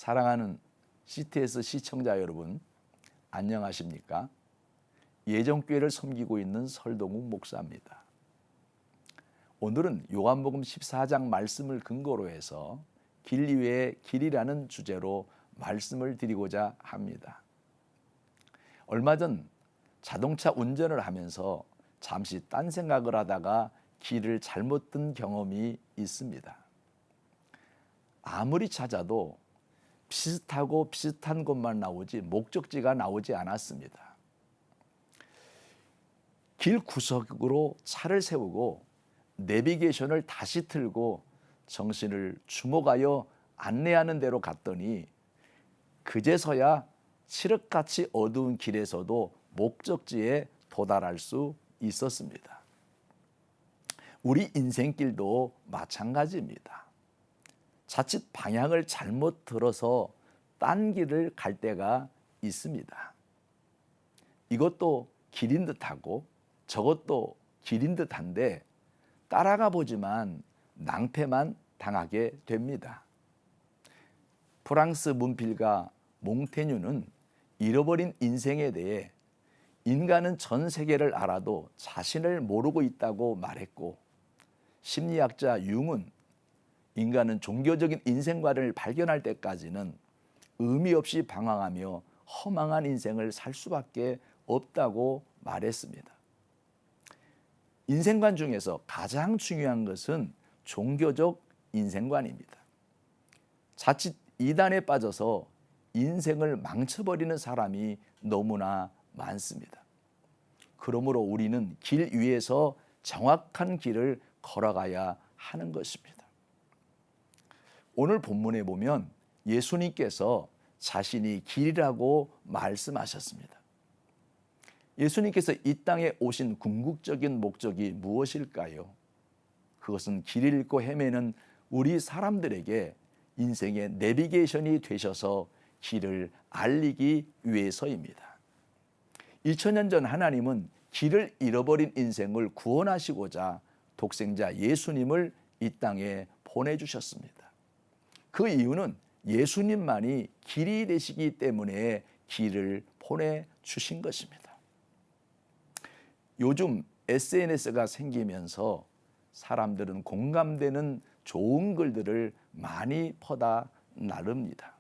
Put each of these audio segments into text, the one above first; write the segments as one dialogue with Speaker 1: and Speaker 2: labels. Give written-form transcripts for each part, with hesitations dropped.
Speaker 1: 사랑하는 CTS 시청자 여러분, 안녕하십니까? 예정교회를 섬기고 있는 설동욱 목사입니다. 오늘은 요한복음 14장 말씀을 근거로 해서 길 위에 길이라는 주제로 말씀을 드리고자 합니다. 얼마 전 자동차 운전을 하면서 잠시 딴 생각을 하다가 길을 잘못 든 경험이 있습니다. 아무리 찾아도 비슷하고 비슷한 곳만 나오지 목적지가 나오지 않았습니다. 길 구석으로 차를 세우고 내비게이션을 다시 틀고 정신을 주목하여 안내하는 대로 갔더니 그제서야 칠흑같이 어두운 길에서도 목적지에 도달할 수 있었습니다. 우리 인생길도 마찬가지입니다. 자칫 방향을 잘못 들어서 딴 길을 갈 때가 있습니다. 이것도 길인 듯하고 저것도 길인 듯한데 따라가 보지만 낭패만 당하게 됩니다. 프랑스 문필가 몽테뉴는 잃어버린 인생에 대해 인간은 전 세계를 알아도 자신을 모르고 있다고 말했고, 심리학자 융은 인간은 종교적인 인생관을 발견할 때까지는 의미 없이 방황하며 허망한 인생을 살 수밖에 없다고 말했습니다. 인생관 중에서 가장 중요한 것은 종교적 인생관입니다. 자칫 이단에 빠져서 인생을 망쳐버리는 사람이 너무나 많습니다. 그러므로 우리는 길 위에서 정확한 길을 걸어가야 하는 것입니다. 오늘 본문에 보면 예수님께서 자신이 길이라고 말씀하셨습니다. 예수님께서 이 땅에 오신 궁극적인 목적이 무엇일까요? 그것은 길을 잃고 헤매는 우리 사람들에게 인생의 내비게이션이 되셔서 길을 알리기 위해서입니다. 2000년 전 하나님은 길을 잃어버린 인생을 구원하시고자 독생자 예수님을 이 땅에 보내주셨습니다. 그 이유는 예수님만이 길이 되시기 때문에 길을 보내주신 것입니다. 요즘 SNS가 생기면서 사람들은 공감되는 좋은 글들을 많이 퍼다 나릅니다.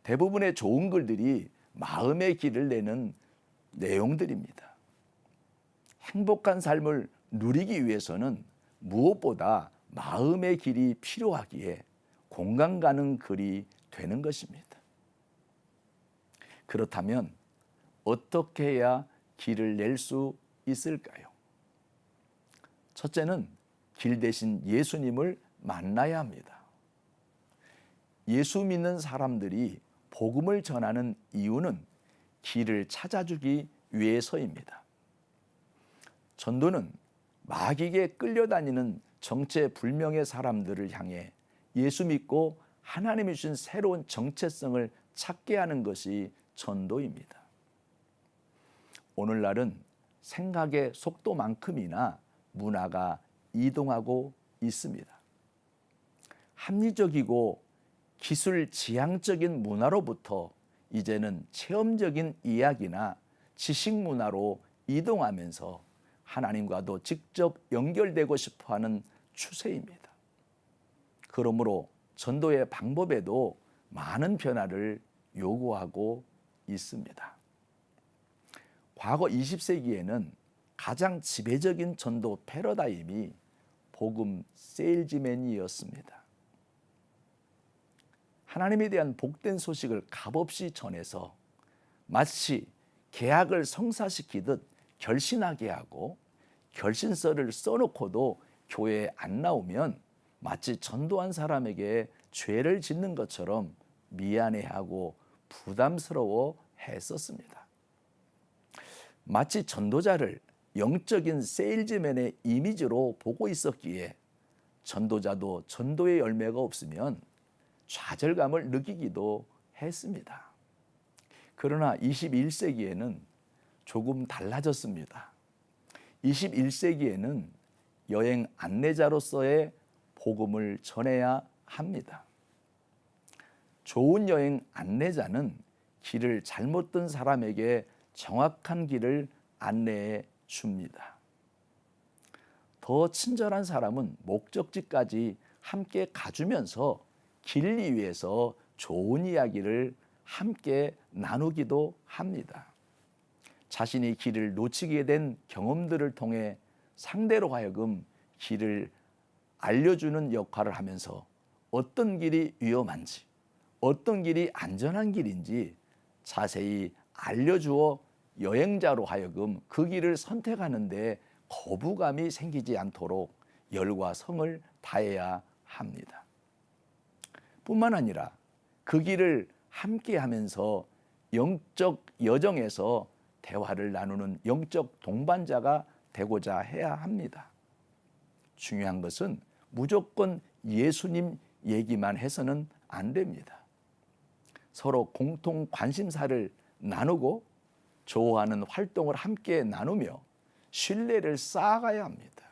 Speaker 1: 대부분의 좋은 글들이 마음의 길을 내는 내용들입니다. 행복한 삶을 누리기 위해서는 무엇보다 마음의 길이 필요하기에 공감 가는 글이 되는 것입니다. 그렇다면 어떻게 해야 길을 낼 수 있을까요? 첫째는 길 대신 예수님을 만나야 합니다. 예수 믿는 사람들이 복음을 전하는 이유는 길을 찾아주기 위해서입니다. 전도는 마귀에게 끌려다니는 정체불명의 사람들을 향해 예수 믿고 하나님이 주신 새로운 정체성을 찾게 하는 것이 전도입니다. 오늘날은 생각의 속도만큼이나 문화가 이동하고 있습니다. 합리적이고 기술 지향적인 문화로부터 이제는 체험적인 이야기나 지식 문화로 이동하면서 하나님과도 직접 연결되고 싶어하는 추세입니다. 그러므로 전도의 방법에도 많은 변화를 요구하고 있습니다. 과거 20세기에는 가장 지배적인 전도 패러다임이 복음 세일즈맨이었습니다. 하나님에 대한 복된 소식을 값없이 전해서 마치 계약을 성사시키듯 결신하게 하고 결신서를 써놓고도 교회에 안 나오면 마치 전도한 사람에게 죄를 짓는 것처럼 미안해하고 부담스러워 했었습니다. 마치 전도자를 영적인 세일즈맨의 이미지로 보고 있었기에 전도자도 전도의 열매가 없으면 좌절감을 느끼기도 했습니다. 그러나 21세기에는 조금 달라졌습니다. 21세기에는 여행 안내자로서의 복음을 전해야 합니다. 좋은 여행 안내자는 길을 잘못 든 사람에게 정확한 길을 안내해 줍니다. 더 친절한 사람은 목적지까지 함께 가주면서 길 위에서 좋은 이야기를 함께 나누기도 합니다. 자신이 길을 놓치게 된 경험들을 통해 상대로 하여금 길을 알려주는 역할을 하면서 어떤 길이 위험한지, 어떤 길이 안전한 길인지 자세히 알려주어 여행자로 하여금 그 길을 선택하는데 거부감이 생기지 않도록 열과 성을 다해야 합니다. 뿐만 아니라 그 길을 함께 하면서 영적 여정에서 대화를 나누는 영적 동반자가 되고자 해야 합니다. 중요한 것은 무조건 예수님 얘기만 해서는 안 됩니다. 서로 공통 관심사를 나누고 좋아하는 활동을 함께 나누며 신뢰를 쌓아가야 합니다.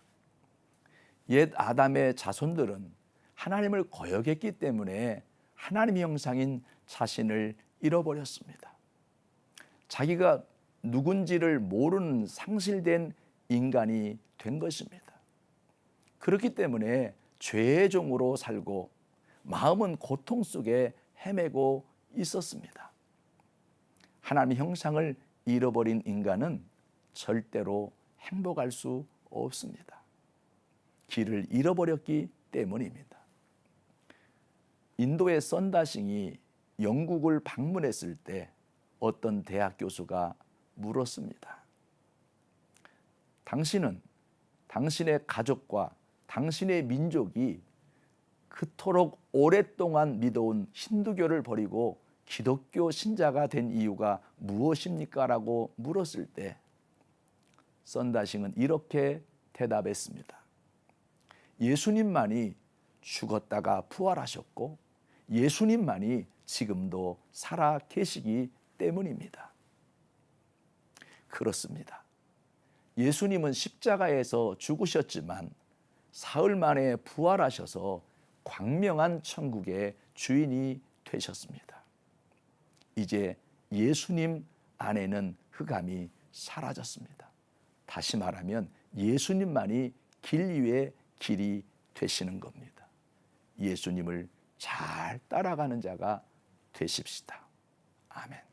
Speaker 1: 옛 아담의 자손들은 하나님을 거역했기 때문에 하나님의 형상인 자신을 잃어버렸습니다. 자기가 누군지를 모르는 상실된 인간이 된 것입니다. 그렇기 때문에 죄의 종으로 살고 마음은 고통 속에 헤매고 있었습니다. 하나님의 형상을 잃어버린 인간은 절대로 행복할 수 없습니다. 길을 잃어버렸기 때문입니다. 인도의 썬다싱이 영국을 방문했을 때 어떤 대학 교수가 물었습니다. 당신은 당신의 가족과 당신의 민족이 그토록 오랫동안 믿어온 힌두교를 버리고 기독교 신자가 된 이유가 무엇입니까? 라고 물었을 때 썬다싱은 이렇게 대답했습니다. 예수님만이 죽었다가 부활하셨고 예수님만이 지금도 살아 계시기 때문입니다. 그렇습니다. 예수님은 십자가에서 죽으셨지만 사흘 만에 부활하셔서 광명한 천국의 주인이 되셨습니다. 이제 예수님 안에는 흑암이 사라졌습니다. 다시 말하면 예수님만이 길 위의 길이 되시는 겁니다. 예수님을 잘 따라가는 자가 되십시다. 아멘.